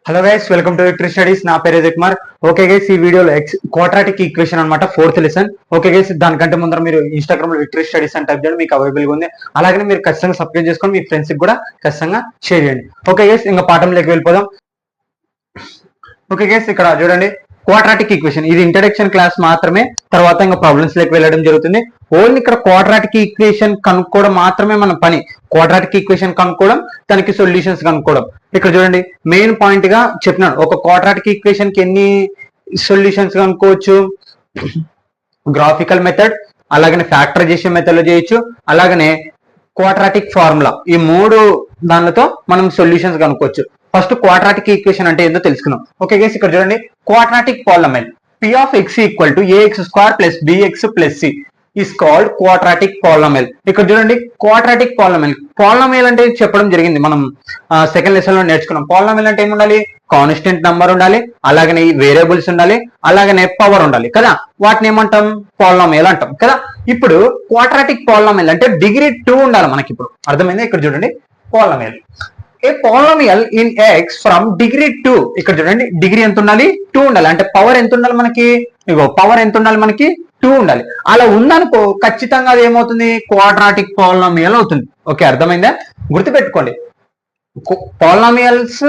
Hello guys, welcome to victory studies. నా పేరు Ajay Kumar. Okay guys, ఈ వీడియోలో క్వాడ్రాటిక్ ఈక్వేషన్ అనమాట, 4th లెసన్. ఓకే గైస్, దానికంటే ముందర మీరు ఇన్స్టాగ్రామ్ లో విక్టరీ స్టడీస్ అని టైప్ చేయండి, మీకు అవైలబుల్ గా ఉంది. అలాగే మీరు ఖచ్చితంగా సబ్స్క్రైబ్ చేసుకొని మీ ఫ్రెండ్స్ కి కూడా ఖచ్చితంగా షేర్ చేయండి. ఓకే గైస్, ఇంకా పాఠంలోకి వెళ్ళిపోదాం. ఓకే గైస్, ఇక్కడ చూడండి, క్వాడ్రాటిక్ ఈక్వేషన్ ఇది ఇంట్రడక్షన్ క్లాస్ మాత్రమే. తర్వాత ఇంకా ప్రాబ్లమ్స్ లోకి వెళ్ళడం జరుగుతుంది. ఓన్లీ ఇక్కడ క్వాడ్రాటిక్ ఈక్వేషన్ కనుక్కోవడం మాత్రమే మన పని. క్వాడ్రాటిక్ ఈక్వేషన్ కనుక్కోవడం, దానికి సొల్యూషన్స్ కనుక్కోవడం. ఇక్కడ చూడండి, మెయిన్ పాయింట్ గా చెప్పినాను, ఒక క్వాడ్రాటిక్ ఈక్వేషన్ కి ఎన్ని సొల్యూషన్స్ కనుక్కోవచ్చు. గ్రాఫికల్ మెథడ్, అలాగనే ఫ్యాక్టరైజేషన్ మెథడ్ లో చేయొచ్చు, అలాగనే క్వాడ్రాటిక్ ఫార్ములా, ఈ 3 దానిలతో మనం సొల్యూషన్స్ కనుక్కోవచ్చు. ఫస్ట్ క్వాడ్రాటిక్ ఈక్వేషన్ అంటే ఏందో తెలుసుకుందాం. ఓకే గైస్, ఇక్కడ చూడండి, quadratic polynomial p of x equal to ax square plus bx plus c is called quadratic polynomial. ఇక్కడ చూడండి, క్వాడ్రాటిక్ పాలినామియల్ అంటే చెప్పడం జరిగింది, మనం సెకండ్ లెసన్ లో నేర్చుకున్నాం. పాలినామియల్ అంటే ఏముండాలి? కాన్స్టెంట్ నంబర్ ఉండాలి, అలాగనే వేరియబుల్స్ ఉండాలి, అలాగనే పవర్ ఉండాలి కదా, వాటిని ఏమంటాం? పాలినామియల్ అంటాం కదా. ఇప్పుడు క్వాడ్రాటిక్ పాలినామియల్ అంటే డిగ్రీ 2 ఉండాలి మనకి. ఇప్పుడు అర్థమైంది? ఇక్కడ చూడండి, polynomial A polynomial in X from degree 2. ఇక్కడ చూడండి, డిగ్రీ ఎంత ఉండాలి? 2 ఉండాలి. అంటే పవర్ ఎంత ఉండాలి మనకి? ఇగో పవర్ ఎంత ఉండాలి మనకి? 2 ఉండాలి. అలా ఉందనుకో, ఖచ్చితంగా అది ఏమవుతుంది? క్వాడ్రాటిక్ పాలినామియల్ అవుతుంది. ఓకే, అర్థమైందా? గుర్తుపెట్టుకోండి, పాలినామియల్స్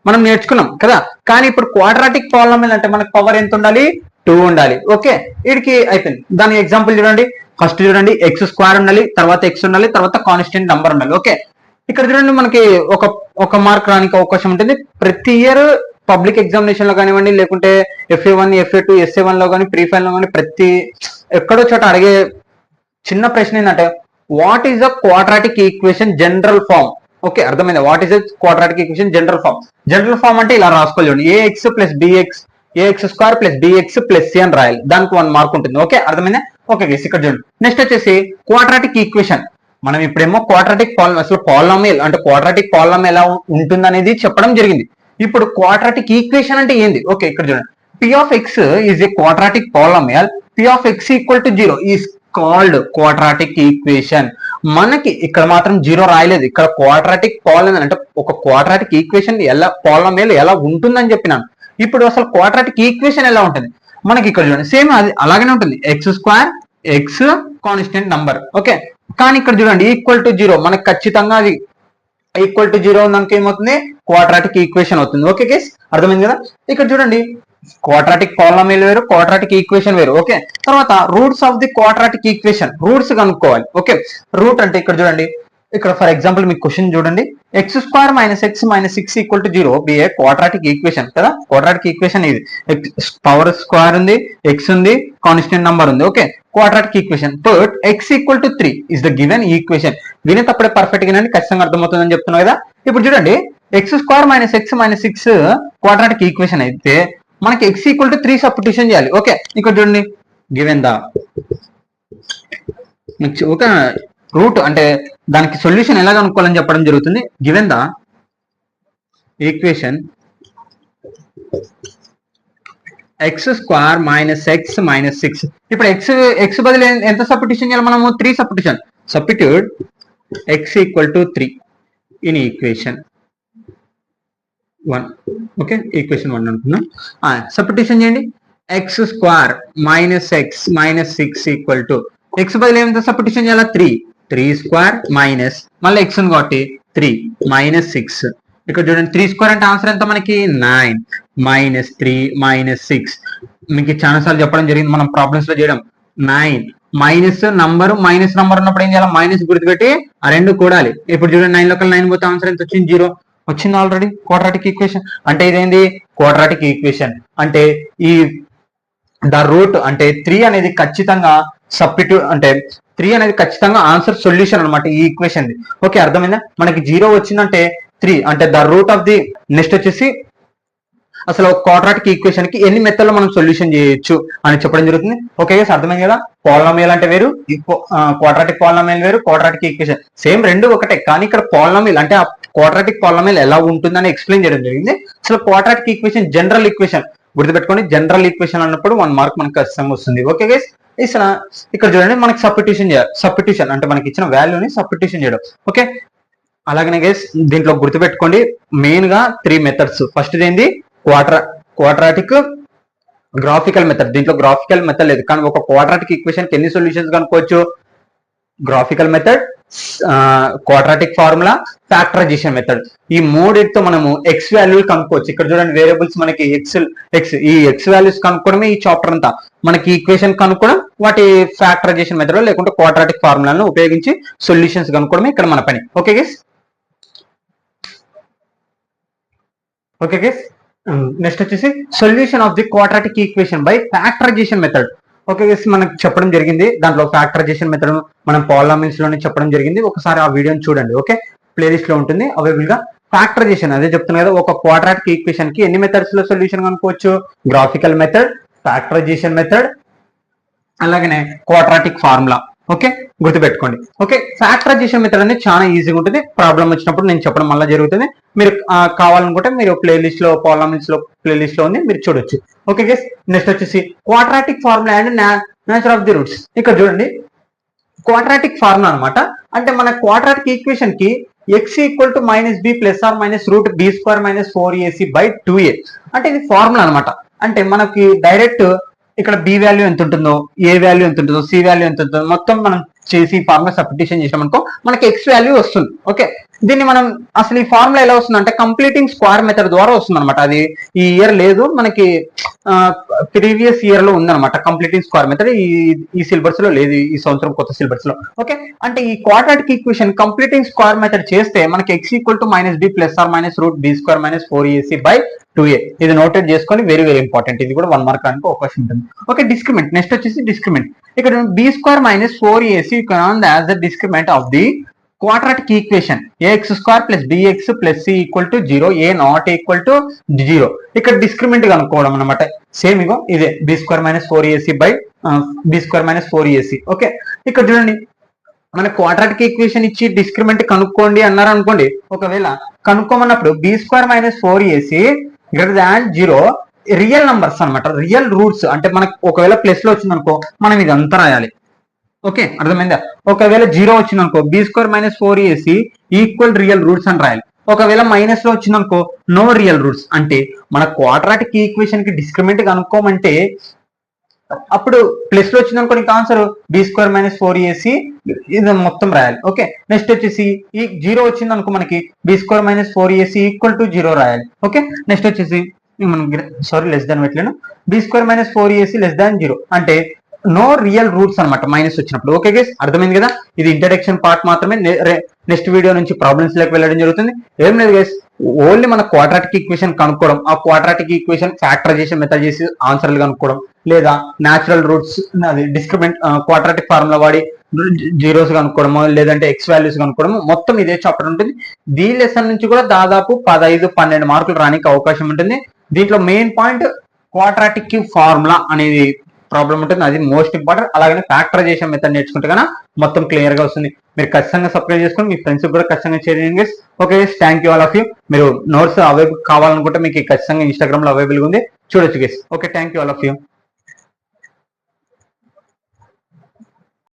మనం నేర్చుకున్నాం కదా, కానీ ఇప్పుడు క్వాడ్రాటిక్ పాలినామియల్ అంటే మనకి పవర్ ఎంత ఉండాలి? 2 ఉండాలి. ఓకే, వీడికి అయిపోయింది. దాని ఎగ్జాంపుల్ చూడండి, ఫస్ట్ చూడండి, ఎక్స్ స్క్వేర్ ఉండాలి, తర్వాత ఎక్స్ ఉండాలి, తర్వాత కాన్స్టెంట్ నంబర్ ఉండాలి. ఓకే, ఇక్కడ చూడండి, మనకి ఒక మార్క్ రానికి అవకాశం ఉంటుంది. ప్రతి ఇయర్ పబ్లిక్ ఎగ్జామినేషన్ లో కానివ్వండి, లేకుంటే FA1, FA2, SA1 లో కానీ, ప్రీ ఫైనల్ లో కానీ, ప్రతి ఎక్కడో చోట అడిగే చిన్న ప్రశ్న ఏంటంటే, what is the quadratic equation general form? Okay, అర్థమైంది. What is the quadratic equation general form? General form అంటే ఇలా రాసుకోవాలి, ax plus bx, ax square plus bx plus c అని రాయాలి. దానికి 1 మార్క్ ఉంటుంది. ఓకే, అర్థమైందా? ఓకే గైస్, ఇక్కడ చూడండి, నెక్స్ట్ వచ్చేసి క్వాడ్రాటిక్ ఈక్వేషన్. మనం ఇప్పుడేమో క్వాడ్రాటిక్ అసలు పాలినామియల్ అంటే క్వాడ్రాటిక్ పాలినామియల్ ఎలా ఉంటుంది అనేది చెప్పడం జరిగింది. ఇప్పుడు క్వాడ్రాటిక్ ఈక్వేషన్ అంటే ఏంది? ఓకే, ఇక్కడ చూడండి, p of x is a quadratic polynomial, p of x equal to 0 is called quadratic equation. మనకి ఇక్కడ మాత్రం 0 రాయలేదు. ఇక్కడ క్వాడ్రాటిక్ పాలినామియల్ అంటే ఒక క్వాడ్రాటిక్ ఈక్వేషన్ ఎలా, పాలినామియల్ ఎలా ఉంటుందని చెప్పినాను. ఇప్పుడు అసలు క్వాడ్రాటిక్ ఈక్వేషన్ ఎలా ఉంటుంది మనకి? ఇక్కడ చూడండి, సేమ్ అది అలాగనే ఉంటుంది, X square, X constant number. Okay, కానీ ఇక్కడ చూడండి, ఈక్వల్ టు 0, మనకి ఖచ్చితంగా అది ఈక్వల్ టు 0 ఉందనుకో ఏమవుతుంది? క్వాడ్రాటిక్ ఈక్వేషన్ అవుతుంది. ఓకే గైస్, అర్థమైంది కదా? ఇక్కడ చూడండి, క్వాడ్రాటిక్ పాలినామియల్ వేరు, క్వాడ్రాటిక్ ఈక్వేషన్ వేరు. ఓకే, తర్వాత roots of the quadratic equation, roots కనుక్కోవాలి. ఓకే, రూట్ అంటే ఇక్కడ చూడండి, ఇక్కడ ఫర్ ఎగ్జాంపుల్ మీకు క్వశ్చన్ చూడండి, X square minus X minus 6 equal to 0 be a quadratic equation కదా. క్వాడ్రాటిక్ ఈక్వేషన్ ఇది, పవర్ స్క్వేర్ ఉంది, ఎక్స్ ఉంది, కాన్స్టెంట్ నంబర్ ఉంది. Okay, quadratic equation. But X equal to 3 is the given equation. వినేటప్పుడే perfect గా ఖచ్చితంగా అర్థమవుతుందని చెప్తున్నా కదా. ఇప్పుడు చూడండి, X square minus X minus 6 quadratic equation అయితే మనకి ఎక్స్ ఈక్వల్ టు 3 సబ్స్టిట్యూషన్ చేయాలి. ఓకే, ఇక్కడ చూడండి, గివెన్ ద ఓకే రూట్ అంటే దానికి సొల్యూషన్ ఎలా కనుక్కోవాలని చెప్పడం జరుగుతుంది. Given the equation X square minus X minus 6. ఇప్పుడు ఎక్స్ బదులు ఎంత సబ్స్టిట్యూషన్ చేయాలి మనము? 3 substitution. Substitute X equal to 3 in equation 1. Okay, equation 1 అనుకున్నాం. సబ్స్టిట్యూషన్ చేయండి, X square minus X minus 6 equal to X బదులు ఎంత సబ్స్టిట్యూషన్ చేయాలి? 3 స్క్వేర్ మైనస్ మళ్ళీ ఎక్స్ ఉంది కాబట్టి 3 మైనస్ 6. ఇక్కడ చూడండి, 3 స్క్వేర్ అంటే ఆన్సర్ ఎంత మనకి? 9 మైనస్ 3 మైనస్ 6. మీకు చాలా సార్లు చెప్పడం జరిగింది మనం ప్రాబ్లమ్స్ లో చేయడం. 9 మైనస్ నంబర్ ఉన్నప్పుడు ఏం చేయాలి? మైనస్ గుర్తుపెట్టి ఆ 2 కూడాలి. ఇప్పుడు చూడండి, 9 లోకల్ 9 పోతే ఆన్సర్ ఎంత వచ్చింది? 0 వచ్చింది ఆల్రెడీ. క్వాడ్రాటిక్ ఈక్వేషన్ అంటే ఇదేంది? క్వాడ్రాటిక్ ఈక్వేషన్ అంటే ఈ ద రూట్ అంటే 3 అనేది ఖచ్చితంగా సబ్స్టిట్యూట్ అంటే 3 అనేది ఖచ్చితంగా ఆన్సర్ సొల్యూషన్ అనమాట ఈ ఈక్వేషన్. ఓకే, అర్థమైందా? మనకి 0 వచ్చిందంటే 3 అంటే the root of the. Next వచ్చేసి అసలు క్వాడ్రాటిక్ ఈక్వేషన్ కి ఎన్ని మెథడ్లో మనం సొల్యూషన్ చేయొచ్చు అని చెప్పడం జరుగుతుంది. ఓకే గైస్, అర్థమైంది కదా? పాలినామియల్ అంటే వేరు, క్వాడ్రాటిక్ పాలినామియల్ వేరు, క్వాడ్రాటిక్ ఈక్వేషన్ సేమ్, 2 ఒకటే. కానీ ఇక్కడ పాలినామియల్ అంటే ఆ క్వాడ్రాటిక్ పాలినామియల్ ఎలా ఉంటుందని ఎక్స్ప్లెయిన్ చేయడం జరిగింది. అసలు క్వాడ్రాటిక్ ఈక్వేషన్ జనరల్ ఈక్వేషన్ గుర్తుపెట్టుకోండి. జనరల్ ఈక్వేషన్ అన్నప్పుడు 1 మార్క్ మనకు ఖచ్చితంగా వస్తుంది. ఓకే గైస్, ఇక్కడ చూడండి, మనకి సబ్స్టిట్యూషన్ చేయాలి. సబ్స్టిట్యూషన్ అంటే మనకి ఇచ్చిన వాల్యూని సబ్స్టిట్యూషన్ చేయడం. ఓకే, అలాగనే గైస్ దీంట్లో గుర్తుపెట్టుకోండి మెయిన్ గా 3 మెథడ్స్. ఫస్ట్ ఏంది క్వాడ్రాటిక్ గ్రాఫికల్ మెథడ్. దీంట్లో గ్రాఫికల్ మెథడ్ లేదు, కానీ ఒక క్వాడ్రాటిక్ ఈక్వేషన్ కి ఎన్ని సొల్యూషన్స్ కనుక్కోవచ్చు? Graphical method, quadratic formula, factorization method. ఈ మూడింటితో మనము ఎక్స్ వాల్యూ కనుక్కోవచ్చు. ఇక్కడ చూడండి వేరియబుల్స్ మనకి ఈ ఎక్స్ వాల్యూస్ కనుక్కోవడమే ఈ చాప్టర్ అంతా. మనకి ఈక్వేషన్ కనుక్కోవడం, వాటి ఫ్యాక్టరైజేషన్ మెథడ్ లేకుంటే క్వాడ్రాటిక్ ఫార్ములాలను ఉపయోగించి సొల్యూషన్స్ కనుక్కోవడమే ఇక్కడ మన పని. Okay guys. Okay guys, next వచ్చేసి solution of the quadratic equation by factorization method. Okay guys, మనకు చెప్పడం జరిగింది దాంట్లో ఫ్యాక్టరైజేషన్ మెథడ్ మనం పాలినామియల్స్ లోనే చెప్పడం జరిగింది. ఒకసారి ఆ వీడియోని చూడండి. ఓకే, ప్లేలిస్ట్ లో ఉంటుంది అవైలబుల్ గా. ఫ్యాక్టరైజేషన్ అదే చెప్తున్నా కదా, ఒక క్వాడ్రాటిక్ ఈక్వేషన్ కి ఎన్ని మెథడ్స్ లో సొల్యూషన్ కనుక్కోవచ్చు? గ్రాఫికల్ మెథడ్, ఫ్యాక్టరైజేషన్ మెథడ్, అలాగనే క్వాడ్రాటిక్ ఫార్ములా. ఓకే, గుర్తుపెట్టుకోండి. ఓకే, ఫ్యాక్టరైజేషన్ మెథడ్ అనేది చాలా ఈజీగా ఉంటుంది. ప్రాబ్లం వచ్చినప్పుడు నేను చెప్పడం మళ్ళీ జరుగుతుంది. మీరు కావాలనుకుంటే మీరు ప్లేలిస్ట్ లో పాలినామియల్స్ లో ప్లేలిస్ట్ లో ఉంది, మీరు చూడొచ్చు. ఓకే గైస్, నెక్స్ట్ వచ్చేసి quadratic formula and nature of the roots. ఇక్కడ చూడండి క్వాడ్రాటిక్ ఫార్ములా అనమాట. అంటే మన క్వాడ్రాటిక్ ఈక్వేషన్ కి x equal to -b plus or minus root b square minus 4ac by 2a అంటే ఇది ఫార్ములా అనమాట. అంటే మనకి డైరెక్ట్ ఇక్కడ బి వాల్యూ ఎంత ఉంటుందో, ఏ వాల్యూ ఎంత ఉంటుందో, సి వాల్యూ ఎంత ఉంటుందో మొత్తం మనం చేసి ఫార్ములా సబ్స్టిట్యూషన్ చేసామనుకో మనకి ఎక్స్ వాల్యూ వస్తుంది. ఓకే, దీన్ని మనం అసలు ఈ ఫార్ములా ఎలా వస్తుంది అంటే కంప్లీటింగ్ స్క్వేర్ మెథడ్ ద్వారా వస్తుంది అనమాట. అది ఈ ఇయర్ లేదు, మనకి ప్రీవియస్ ఇయర్ లో ఉందన్నమాట కంప్లీటింగ్ స్క్వేర్ మెథడ్. ఈ సిలబస్ లో లేదు, ఈ సంవత్సరం కొత్త సిలబస్ లో. ఓకే, అంటే ఈ quadratic equation completing square method చేస్తే మనకి x equal to -b plus or minus root b square minus 4ac by 2a. ఇది నోటెడ్ చేసుకొని వెరీ వెరీ ఇంపార్టెంట్. ఇది కూడా 1 మార్క్ అని అవకాశం ఉంటుంది. ఓకే, డిస్క్రిమెంట్. నెక్స్ట్ వచ్చేసి డిస్క్రిమెంట్. ఇక్కడ b square minus 4ac as the discriminant of the quadratic equation ax square plus bx plus c equal to 0, a not equal to 0. ఇక్కడ discriminant కనుక్కోవడం అనమాట. సేమ్ ఇగో ఇదే b square minus 4ac by b square minus 4ac. Okay, ఇక్కడ చూడండి మన quadratic equation ఇచ్చి డిస్క్రిమెంట్ కనుక్కోండి అన్నారు అనుకోండి. ఒకవేళ కనుక్కోమన్నప్పుడు b square minus 4ac greater than 0 real numbers అనమాట, రియల్ రూట్స్. అంటే మనకు ఒకవేళ ప్లస్ లో వచ్చింది అనుకో మనం ఇదంతా రాయాలి. ఓకే, అర్థమైందా? ఒకవేళ 0 వచ్చింది అనుకో b square minus 4ac equal real roots అని రాయాలి. ఒకవేళ మైనస్ లో వచ్చింది అనుకో నో రియల్ రూట్స్. అంటే మన క్వాడ్రాటిక్ ఈక్వేషన్ కి డిస్క్రిమెంట్ కనుక్కోమంటే అప్పుడు ప్లస్ లో వచ్చింది అనుకో నీకు answer b square minus 4ac ఇది మొత్తం రాయాలి. ఓకే, నెక్స్ట్ వచ్చేసి ఈ 0 వచ్చింది అనుకో మనకి b square minus 4ac equal to 0 రాయాలి. ఓకే, నెక్స్ట్ వచ్చేసి మనం లెస్ దాన్ పెట్టలేను, b square minus 4ac less than 0 అంటే నో రియల్ రూట్స్ అనమాట మైనస్ వచ్చినప్పుడు. ఓకే గైస్, అర్థమైంది కదా? ఇది ఇంట్రడక్షన్ పార్ట్ మాత్రమే. నెక్స్ట్ వీడియో నుంచి ప్రాబ్లమ్స్ లోకి వెళ్ళడం జరుగుతుంది. ఏం లేదు గైస్, ఓన్లీ మన క్వాడ్రాటిక్ ఈక్వేషన్ కనుక్కోవడం, ఆ క్వాడ్రాటిక్ ఈక్వేషన్ ఫ్యాక్టరైజేషన్ మెథడ్ చేసి ఆన్సర్లు కనుక్కోవడం, లేదా న్యాచురల్ రూట్స్ అది డిస్క్రిమెంట్ క్వాడ్రాటిక్ ఫార్ములా వాడి జీరోస్ కనుక్కోవడము, లేదంటే ఎక్స్ వాల్యూస్ కనుక్కోవడము, మొత్తం ఇదే చాప్టర్ ఉంటుంది. దీ లెసన్ నుంచి కూడా దాదాపు 15-12 మార్కులు రానికి అవకాశం ఉంటుంది. దీంట్లో మెయిన్ పాయింట్ క్వాడ్రాటిక్ ఫార్ములా అనేది ప్రాబ్లం ఉంటుంది, అది మోస్ట్ ఇంపార్టెంట్. అలాగే ఫ్యాక్టరైజేషన్ మెథడ్ నేర్చుకుంటే కన్నా మొత్తం క్లియర్ గా వస్తుంది. మీరు ఖచ్చితంగా సబ్స్క్రైబ్ చేసుకొని మీ ఫ్రెండ్స్ కూడా ఖచ్చితంగా షేర్ చేయండి. Okay, thank you all of you. మీరు నోట్స్ అవైలబుల్ కావాలనుకుంటే మీకు ఖచ్చితంగా ఇన్స్టాగ్రామ్ లో అవైలబుల్ ఉంది, చూడొచ్చు guys. Okay, thank you all of you.